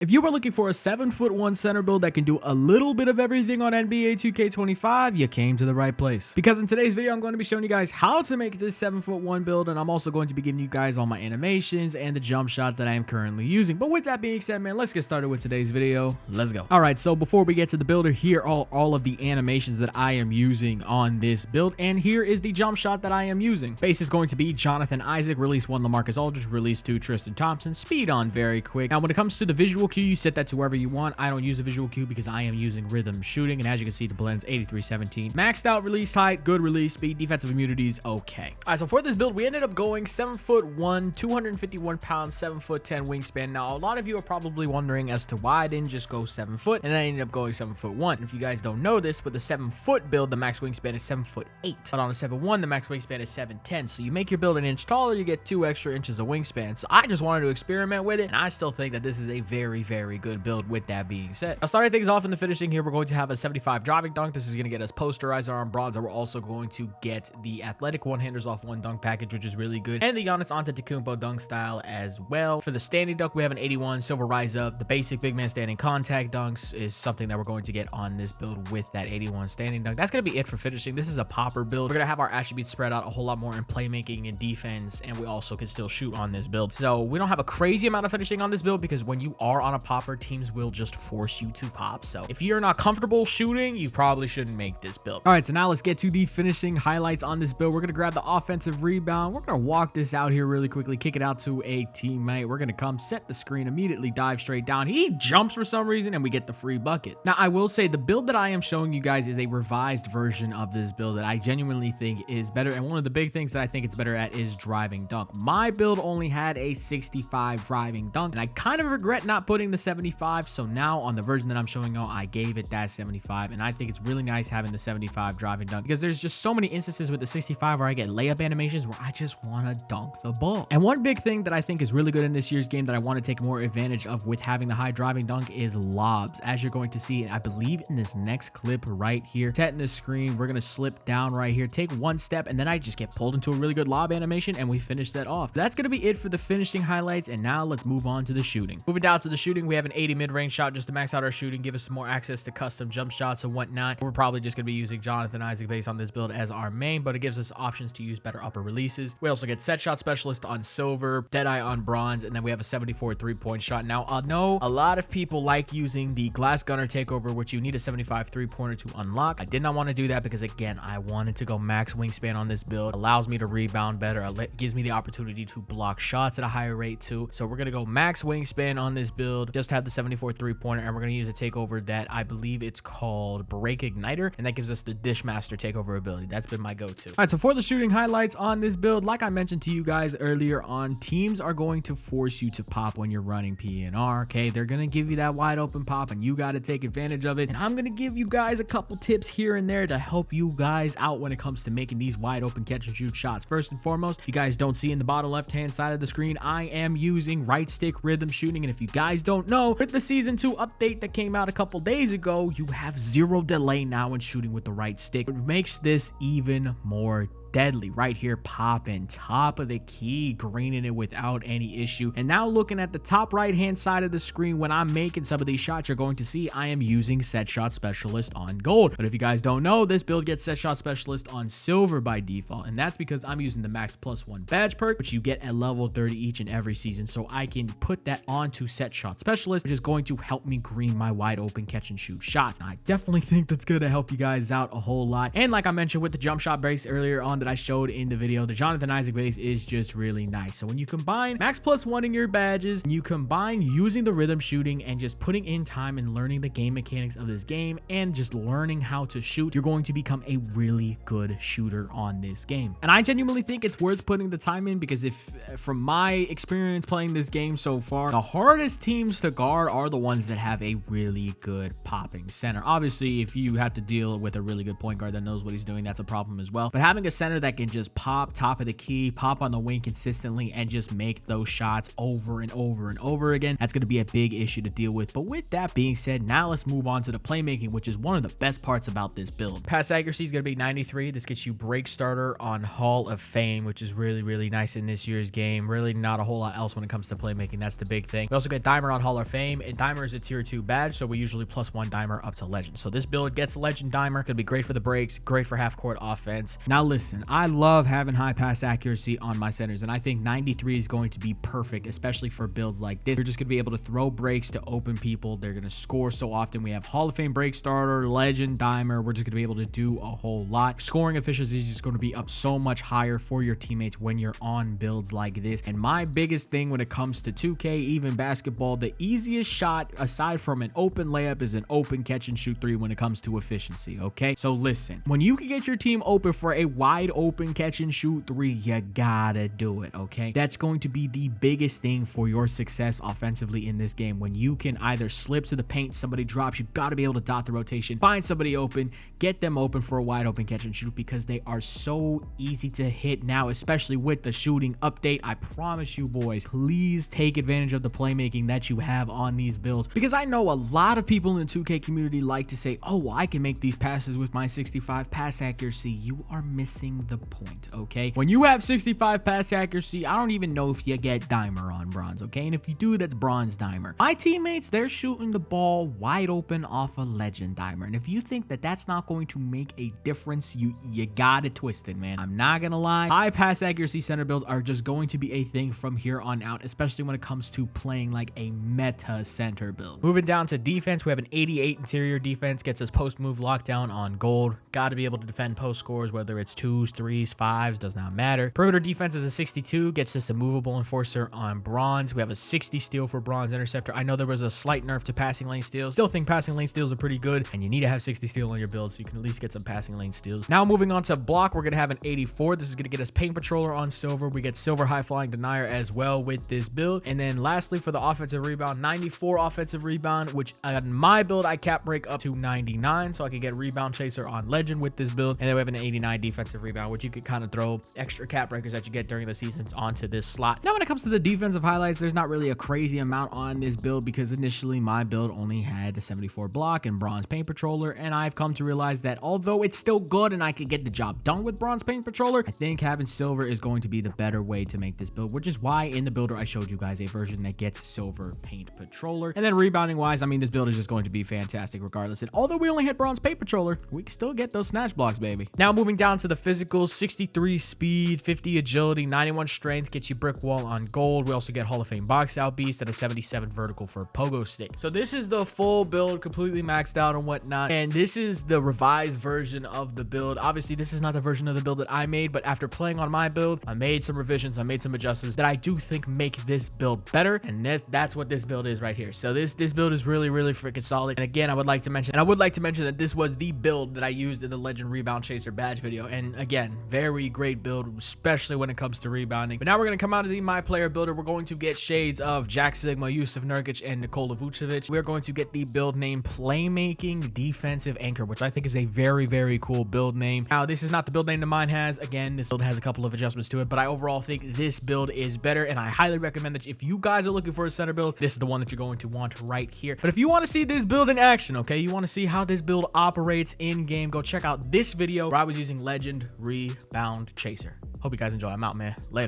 If you are looking for a 7'1" center build that can do a little bit of everything on NBA 2K25, you came to the right place. Because in today's video, I'm going to be showing you guys how to make this 7'1" build, and I'm also going to be giving you guys all my animations and the jump shot that I am currently using. But with that being said, man, let's get started with today's video. Let's go. All right, so before we get to the builder, here are all of the animations that I am using on this build, and here is the jump shot that I am using. Base is going to be Jonathan Isaac, release 1 LaMarcus Aldridge, release 2 Tristan Thompson, speed on very quick. Now, when it comes to the visual cue, you set that to wherever you want. I don't use a visual cue because I am using rhythm shooting, and as you can see, the blend's 8317. Maxed out release height, good release speed, defensive immunities, okay. All right, so for this build, we ended up going 7'1", 251 pounds, 7'10" wingspan. Now, a lot of you are probably wondering as to why I didn't just go 7 foot, and I ended up going 7'1". And if you guys don't know this, with the 7 foot build, the max wingspan is 7'8". But on a 7'1", the max wingspan is 7'10". So you make your build an inch taller, you get 2 extra inches of wingspan. So I just wanted to experiment with it, and I still think that this is a very, very good build. With that being said, now starting things off in the finishing here, we're going to have a 75 driving dunk. This is going to get us posterizer on bronze, and we're also going to get the athletic one-handers off one dunk package, which is really good, and the Giannis Antetokounmpo dunk style as well. For the standing dunk, we have an 81 silver rise up. The basic big man standing contact dunks is something that we're going to get on this build with that 81 standing dunk. That's going to be it for finishing. This is a popper build. We're going to have our attributes spread out a whole lot more in playmaking and defense, and we also can still shoot on this build. So we don't have a crazy amount of finishing on this build because when you are on a popper, teams will just force you to pop. So if you're not comfortable shooting, you probably shouldn't make this build. All right, so now let's get to the finishing highlights on this build. We're gonna grab the offensive rebound. We're gonna walk this out here really quickly, kick it out to a teammate. We're gonna come set the screen, immediately dive straight down. He jumps for some reason, and we get the free bucket. Now, I will say the build that I am showing you guys is a revised version of this build that I genuinely think is better. And one of the big things that I think it's better at is driving dunk. My build only had a 65 driving dunk, and I kind of regret not putting the 75. So now on the version that I'm showing y'all, I gave it that 75, and I think it's really nice having the 75 driving dunk because there's just so many instances with the 65 where I get layup animations where I just want to dunk the ball. And one big thing that I think is really good in this year's game that I want to take more advantage of with having the high driving dunk is lobs. As you're going to see, I believe in this next clip right here, setting the screen, we're going to slip down right here, take one step, and then I just get pulled into a really good lob animation, and we finish that off. That's going to be it for the finishing highlights, and now let's move on to the shooting. Moving down to the shooting, we have an 80 mid-range shot just to max out our shooting, give us some more access to custom jump shots and whatnot. We're probably just going to be using Jonathan Isaac based on this build as our main, but it gives us options to use better upper releases. We also get set shot specialist on silver, deadeye on bronze, and then we have a 74 3-point shot. Now, I know a lot of people like using the glass gunner takeover, which you need a 75 3-pointer to unlock. I did not want to do that because, again, I wanted to go max wingspan on this build. It allows me to rebound better. It gives me the opportunity to block shots at a higher rate too. So we're going to go max wingspan on this build, just have the 74 3-pointer, and we're going to use a takeover that I believe it's called Break Igniter, and that gives us the Dishmaster takeover ability. That's been my go-to. All right, so for the shooting highlights on this build, like I mentioned to you guys earlier on, teams are going to force you to pop when you're running PNR, okay? They're going to give you that wide open pop, and you got to take advantage of it, and I'm going to give you guys a couple tips here and there to help you guys out when it comes to making these wide open catch and shoot shots. First and foremost, if you guys don't see in the bottom left-hand side of the screen, I am using right stick rhythm shooting, and if you guys don't know, with the Season 2 update that came out a couple days ago, you have 0 delay now when shooting with the right stick. It makes this even more deadly. Right here, popping top of the key, greening it without any issue. And now looking at the top right hand side of the screen, when I'm making some of these shots, you're going to see I am using set shot specialist on gold. But if you guys don't know, this build gets set shot specialist on silver by default, and that's because I'm using the max +1 badge perk, which you get at level 30 each and every season. So I can put that onto set shot specialist, which is going to help me green my wide open catch and shoot shots. And I definitely think that's going to help you guys out a whole lot. And like I mentioned with the jump shot base earlier on that I showed in the video, the Jonathan Isaac base is just really nice. So when you combine max +1 in your badges, you combine using the rhythm shooting and just putting in time and learning the game mechanics of this game and just learning how to shoot, you're going to become a really good shooter on this game. And I genuinely think it's worth putting the time in because if from my experience playing this game so far, the hardest teams to guard are the ones that have a really good popping center. Obviously, if you have to deal with a really good point guard that knows what he's doing, that's a problem as well. But having a center center that can just pop top of the key, pop on the wing consistently, and just make those shots over and over and over again. That's going to be a big issue to deal with. But with that being said, now let's move on to the playmaking, which is one of the best parts about this build. Pass accuracy is going to be 93. This gets you break starter on Hall of Fame, which is really nice in this year's game. Really not a whole lot else when it comes to playmaking. That's the big thing. We also get Dimer on Hall of Fame, and Dimer is a tier 2 badge, so we usually +1 Dimer up to Legend. So this build gets Legend Dimer. Going to be great for the breaks, great for half-court offense. Now listen, I love having high pass accuracy on my centers, and I think 93 is going to be perfect, especially for builds like this. You're just going to be able to throw breaks to open people. They're going to score so often. We have Hall of Fame break starter, Legend Dimer. We're just going to be able to do a whole lot. Scoring efficiency is just going to be up so much higher for your teammates when you're on builds like this. And my biggest thing when it comes to 2K, even basketball, the easiest shot aside from an open layup is an open catch and shoot 3 when it comes to efficiency. Okay, so listen, when you can get your team open for a wide open catch and shoot 3, you gotta do it. Okay, that's going to be the biggest thing for your success offensively in this game. When you can either slip to the paint, somebody drops, you gotta be able to dot the rotation, find somebody open, get them open for a wide open catch and shoot, because they are so easy to hit now, especially with the shooting update. I promise you boys, please take advantage of the playmaking that you have on these builds, because I know a lot of people in the 2K community like to say, oh, well, I can make these passes with my 65 pass accuracy. You are missing the point. Okay, when you have 65 pass accuracy, I don't even know if you get Dimer on bronze. Okay, and if you do, that's bronze Dimer. My teammates, they're shooting the ball wide open off a Legend Dimer, and if you think that that's not going to make a difference, you got it twisted, man. I'm not gonna lie, high pass accuracy center builds are just going to be a thing from here on out, especially when it comes to playing like a meta center build. Moving down to defense, we have an 88 interior defense, gets us post move lockdown on gold. Got to be able to defend post scores, whether it's 2s, 3s, 5s, does not matter. Perimeter defense is a 62, gets us a movable enforcer on bronze. We have a 60 steal for bronze interceptor. I know there was a slight nerf to passing lane steals. Still think passing lane steals are pretty good, and you need to have 60 steal on your build so you can at least get some passing lane steals. Now moving on to block, we're going to have an 84. This is going to get us paint patroller on silver. We get silver high flying denier as well with this build. And then lastly, for the offensive rebound, 94 offensive rebound, which on my build I cap break up to 99, so I can get rebound chaser on Legend with this build. And then we have an 89 defensive rebound, which you could kind of throw extra cap breakers that you get during the seasons onto this slot. Now when it comes to the defensive highlights, there's not really a crazy amount on this build, because initially my build only had a 74 block and bronze paint patroller, and I've come to realize that although it's still good and I could get the job done with bronze paint patroller, I think having silver is going to be the better way to make this build, which is why in the builder I showed you guys a version that gets silver paint patroller. And then rebounding wise, I mean, this build is just going to be fantastic regardless. And although we only hit bronze paint patroller, we can still get those snatch blocks, baby. Now moving down to the physicals, 63 speed, 50 agility, 91 strength, gets you brick wall on gold. We also get Hall of Fame box out beast and a 77 vertical for pogo stick. So this is the full build, completely maxed out and whatnot, and this is the revised version of the build. Obviously this is not the version of the build that I made, but after playing on my build, I made some revisions, I made some adjustments that I do think make this build better, and that's what this build is right here. So this build is really freaking solid. And again, I would like to mention that this was the build that I used in the Legend Rebound Chaser badge video, and again, very great build, especially when it comes to rebounding. But now we're going to come out of the My Player builder. We're going to get shades of Jack Sigma, Yusuf Nurkic, and Nikola Vucevic. We're going to get the build name Playmaking Defensive Anchor, which I think is a very cool build name. Now, this is not the build name that mine has. Again, this build has a couple of adjustments to it, but I overall think this build is better, and I highly recommend that if you guys are looking for a center build, this is the one that you're going to want right here. But if you want to see this build in action, okay, you want to see how this build operates in game, go check out this video where I was using Legend Rebound Chaser. Hope you guys enjoy. I'm out, man. Later.